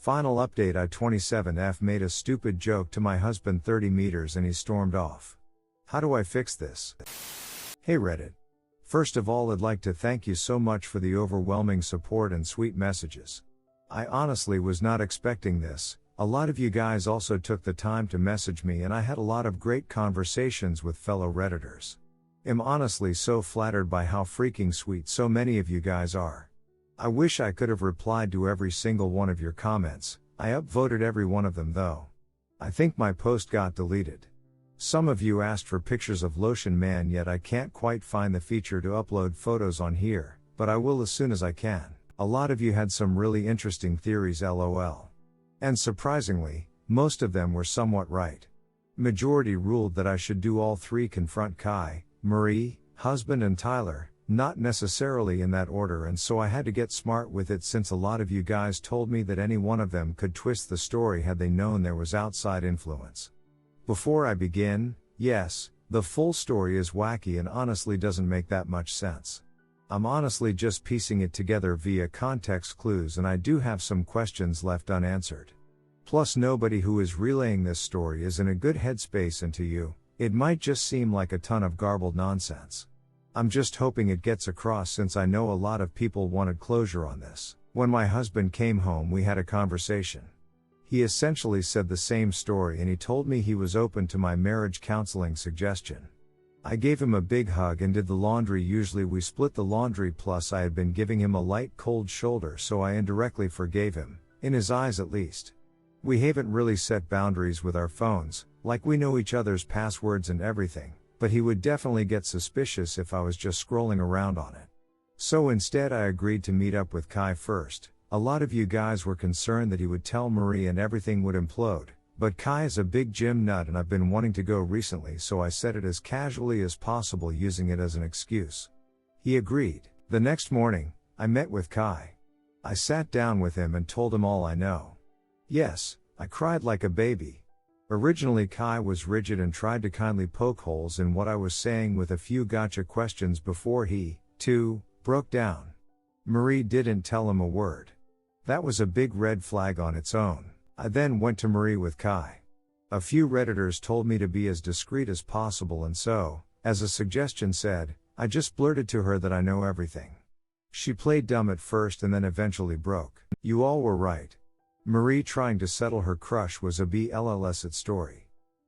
Final update: I-27F made a stupid joke to my husband 30 meters and he stormed off. How do I fix this? Hey Reddit. First of all, I'd like to thank you so much for the overwhelming support and sweet messages. I honestly was not expecting this. A lot of you guys also took the time to message me and I had a lot of great conversations with fellow Redditors. I'm honestly so flattered by how freaking sweet so many of you guys are. I wish I could have replied to every single one of your comments. I upvoted every one of them though. I think my post got deleted. Some of you asked for pictures of Lotion Man, yet I can't quite find the feature to upload photos on here, but I will as soon as I can. A lot of you had some really interesting theories, lol. And surprisingly, most of them were somewhat right. Majority ruled that I should do all three: confront Kai, Marie, husband and Tyler, not necessarily in that order, and so I had to get smart with it since a lot of you guys told me that any one of them could twist the story had they known there was outside influence. Before I begin, yes, the full story is wacky and honestly doesn't make that much sense. I'm honestly just piecing it together via context clues, and I do have some questions left unanswered. Plus, nobody who is relaying this story is in a good headspace, and to you, it might just seem like a ton of garbled nonsense. I'm just hoping it gets across since I know a lot of people wanted closure on this. When my husband came home, we had a conversation. He essentially said the same story and he told me he was open to my marriage counseling suggestion. I gave him a big hug and did the laundry. Usually we split the laundry, plus I had been giving him a light cold shoulder, so I indirectly forgave him, in his eyes at least. We haven't really set boundaries with our phones, like we know each other's passwords and everything, but he would definitely get suspicious if I was just scrolling around on it. So instead I agreed to meet up with Kai first. A lot of you guys were concerned that he would tell Marie and everything would implode, but Kai is a big gym nut and I've been wanting to go recently, so I said it as casually as possible, using it as an excuse. He agreed. The next morning, I met with Kai. I sat down with him and told him all I know. Yes, I cried like a baby. Originally Kai was rigid and tried to kindly poke holes in what I was saying with a few gotcha questions before he, too, broke down. Marie didn't tell him a word. That was a big red flag on its own. I then went to Marie with Kai. A few Redditors told me to be as discreet as possible, and so, as a suggestion said, I just blurted to her that I know everything. She played dumb at first and then eventually broke. You all were right. Marie trying to settle her crush was a BLLS story.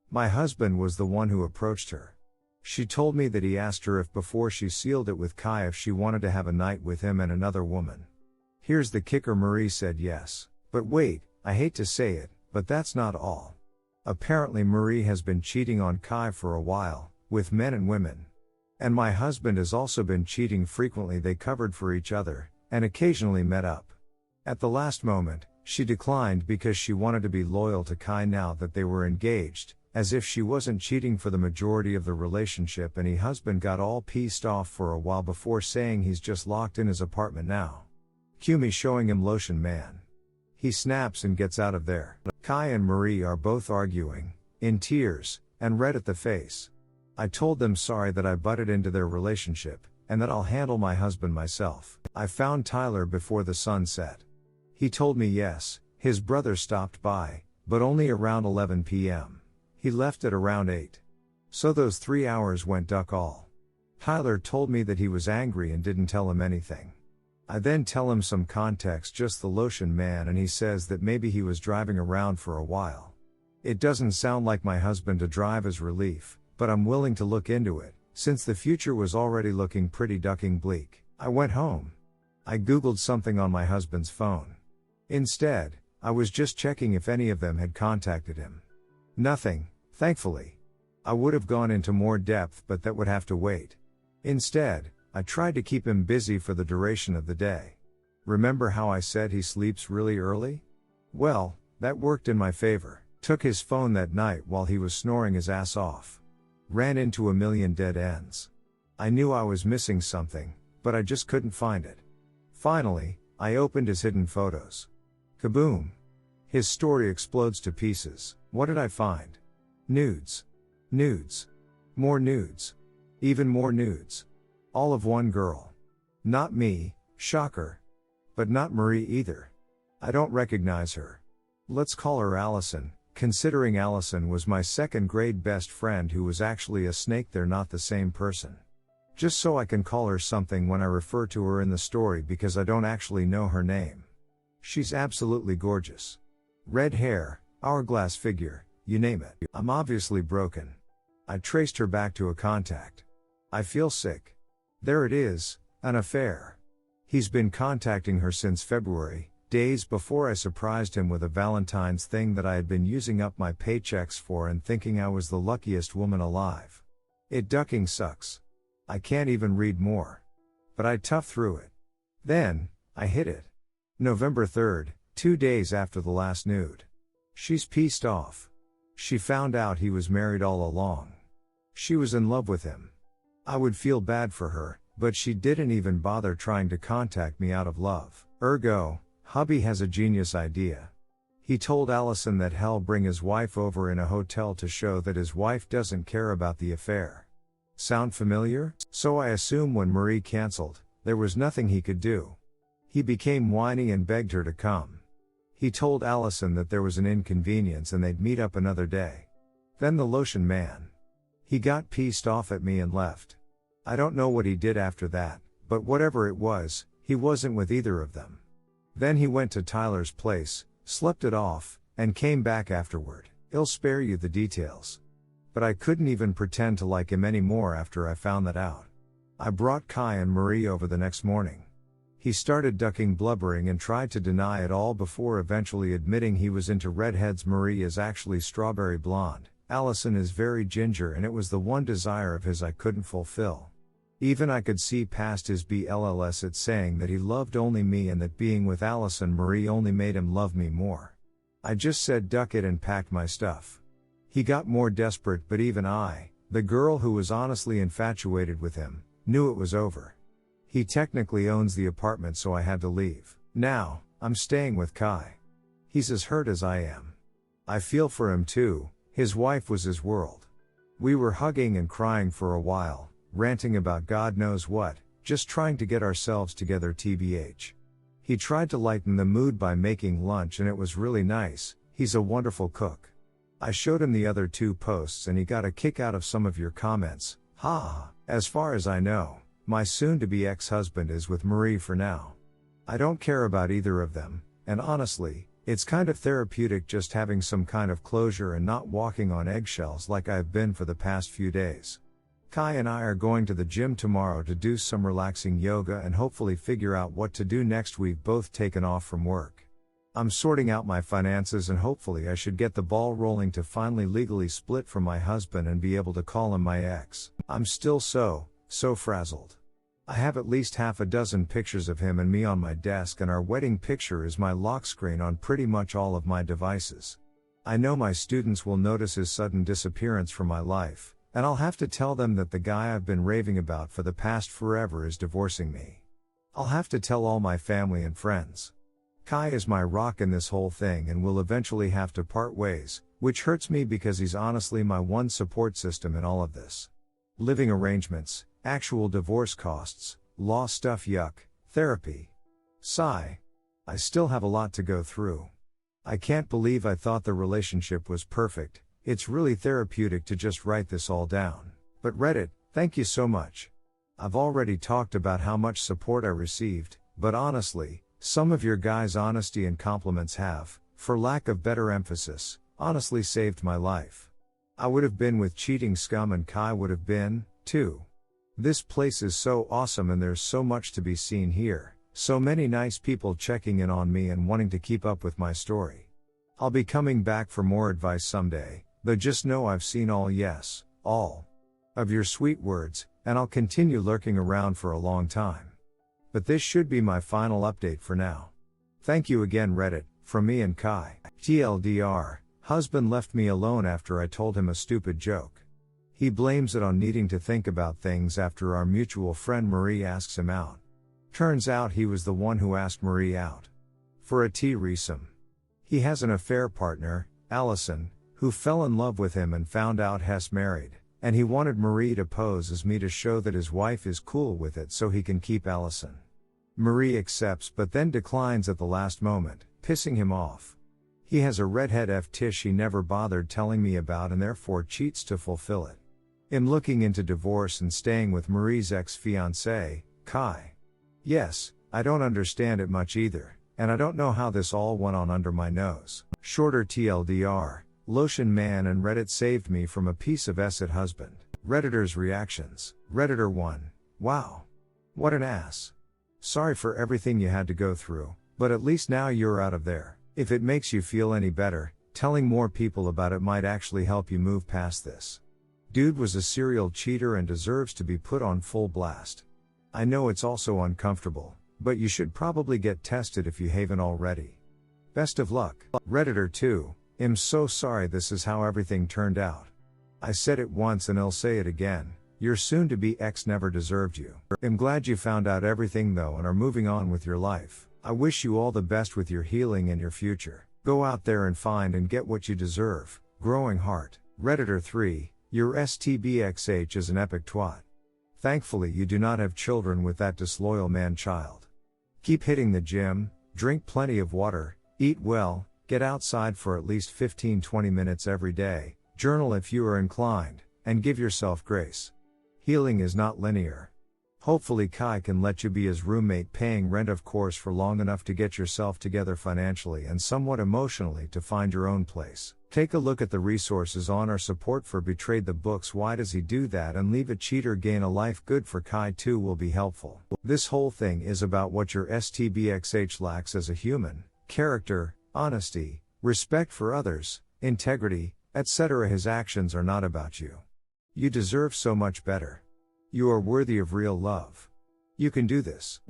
My husband was the one who approached her. She told me that he asked her if before she sealed it with Kai if she wanted to have a night with him and another woman. Here's the kicker: Marie said yes. But wait, I hate to say it, but that's not all. Apparently Marie has been cheating on Kai for a while, with men and women. And my husband has also been cheating frequently. They covered for each other, and occasionally met up. At the last moment, she declined because she wanted to be loyal to Kai now that they were engaged, as if she wasn't cheating for the majority of the relationship, and her husband got all pissed off for a while before saying he's just locked in his apartment now. Cue me showing him Lotion Man. He snaps and gets out of there. Kai and Marie are both arguing, in tears, and red at the face. I told them sorry that I butted into their relationship, and that I'll handle my husband myself. I found Tyler before the sun set. He told me yes, his brother stopped by, but only around 11 p.m. He left at around 8. So those 3 hours went duck all. Tyler told me that he was angry and didn't tell him anything. I then tell him some context, just the Lotion Man, and he says that maybe he was driving around for a while. It doesn't sound like my husband to drive as relief, but I'm willing to look into it, since the future was already looking pretty ducking bleak. I went home. I googled something on my husband's phone. Instead, I was just checking if any of them had contacted him. Nothing, thankfully. I would have gone into more depth, but that would have to wait. Instead, I tried to keep him busy for the duration of the day. Remember how I said he sleeps really early? Well, that worked in my favor. Took his phone that night while he was snoring his ass off. Ran into a million dead ends. I knew I was missing something, but I just couldn't find it. Finally, I opened his hidden photos. Kaboom! His story explodes to pieces. What did I find? Nudes. Nudes. More nudes. Even more nudes. All of one girl. Not me, shocker. But not Marie either. I don't recognize her. Let's call her Allison, considering Allison was my second grade best friend who was actually a snake. They're not the same person. Just so I can call her something when I refer to her in the story because I don't actually know her name. She's absolutely gorgeous. Red hair, hourglass figure, you name it. I'm obviously broken. I traced her back to a contact. I feel sick. There it is, an affair. He's been contacting her since February, days before I surprised him with a Valentine's thing that I had been using up my paychecks for and thinking I was the luckiest woman alive. It ducking sucks. I can't even read more. But I tough through it. Then, I hit it. November 3rd, 2 days after the last nude. She's pissed off. She found out he was married all along. She was in love with him. I would feel bad for her, but she didn't even bother trying to contact me out of love. Ergo, hubby has a genius idea. He told Allison that he'll bring his wife over in a hotel to show that his wife doesn't care about the affair. Sound familiar? So I assume when Marie canceled, there was nothing he could do. He became whiny and begged her to come. He told Allison that there was an inconvenience and they'd meet up another day. Then the lotion man. He got pissed off at me and left. I don't know what he did after that, but whatever it was, he wasn't with either of them. Then he went to Tyler's place, slept it off, and came back afterward. I'll spare you the details. But I couldn't even pretend to like him anymore after I found that out. I brought Kai and Marie over the next morning. He started ducking, blubbering, and tried to deny it all before eventually admitting he was into redheads. Marie is actually strawberry blonde. Allison is very ginger, and it was the one desire of his I couldn't fulfill. Even I could see past his BLLS at saying that he loved only me and that being with Allison Marie only made him love me more. I just said duck it and packed my stuff. He got more desperate, but even I, the girl who was honestly infatuated with him, knew it was over. He technically owns the apartment, so I had to leave. Now, I'm staying with Kai. He's as hurt as I am. I feel for him too. His wife was his world. We were hugging and crying for a while, ranting about God knows what, just trying to get ourselves together tbh. He tried to lighten the mood by making lunch and it was really nice. He's a wonderful cook. I showed him the other 2 posts and he got a kick out of some of your comments. Ha! As far as I know, my soon-to-be ex-husband is with Marie for now. I don't care about either of them, and honestly, it's kind of therapeutic just having some kind of closure and not walking on eggshells like I've been for the past few days. Kai and I are going to the gym tomorrow to do some relaxing yoga and hopefully figure out what to do next week, both taken off from work. I'm sorting out my finances and hopefully I should get the ball rolling to finally legally split from my husband and be able to call him my ex. I'm still so frazzled. I have at least half a dozen pictures of him and me on my desk, and our wedding picture is my lock screen on pretty much all of my devices. I know my students will notice his sudden disappearance from my life, and I'll have to tell them that the guy I've been raving about for the past forever is divorcing me. I'll have to tell all my family and friends. Kai is my rock in this whole thing and will eventually have to part ways, which hurts me because he's honestly my one support system in all of this. Living arrangements, actual divorce costs, law stuff, yuck, therapy. Sigh. I still have a lot to go through. I can't believe I thought the relationship was perfect. It's really therapeutic to just write this all down. But Reddit, thank you so much. I've already talked about how much support I received, but honestly, some of your guys' honesty and compliments have, for lack of better emphasis, honestly saved my life. I would have been with cheating scum and Kai would have been, too. This place is so awesome and there's so much to be seen here, so many nice people checking in on me and wanting to keep up with my story. I'll be coming back for more advice someday, though just know I've seen all of your sweet words, and I'll continue lurking around for a long time. But this should be my final update for now. Thank you again Reddit, from me and Kai. TLDR, husband left me alone after I told him a stupid joke. He blames it on needing to think about things after our mutual friend Marie asks him out. Turns out he was the one who asked Marie out. For a threesome. He has an affair partner, Allison, who fell in love with him and found out he's married, and he wanted Marie to pose as me to show that his wife is cool with it so he can keep Allison. Marie accepts but then declines at the last moment, pissing him off. He has a redhead fetish he never bothered telling me about and therefore cheats to fulfill it. I'm looking into divorce and staying with Marie's ex-fiancé, Kai. Yes, I don't understand it much either, and I don't know how this all went on under my nose. Shorter TLDR, Lotion Man and Reddit saved me from a piece of acid husband. Redditors' reactions. Redditor 1. Wow. What an ass. Sorry for everything you had to go through, but at least now you're out of there. If it makes you feel any better, telling more people about it might actually help you move past this. Dude was a serial cheater and deserves to be put on full blast. I know it's also uncomfortable, but you should probably get tested if you haven't already. Best of luck. Redditor 2. I'm so sorry this is how everything turned out. I said it once and I'll say it again. Your soon-to-be ex never deserved you. I'm glad you found out everything though and are moving on with your life. I wish you all the best with your healing and your future. Go out there and find and get what you deserve. Growing heart. Redditor 3. Your STBXH is an epic twat. Thankfully you do not have children with that disloyal man-child. Keep hitting the gym, drink plenty of water, eat well, get outside for at least 15-20 minutes every day, journal if you are inclined, and give yourself grace. Healing is not linear. Hopefully Kai can let you be his roommate paying rent of course for long enough to get yourself together financially and somewhat emotionally to find your own place. Take a look at the resources on our support for Betrayed the books Why Does He Do That and Leave a Cheater Gain a Life Good for Kai too will be helpful. This whole thing is about what your STBXH lacks as a human: character, honesty, respect for others, integrity, etc. His actions are not about you. You deserve so much better. You are worthy of real love. You can do this.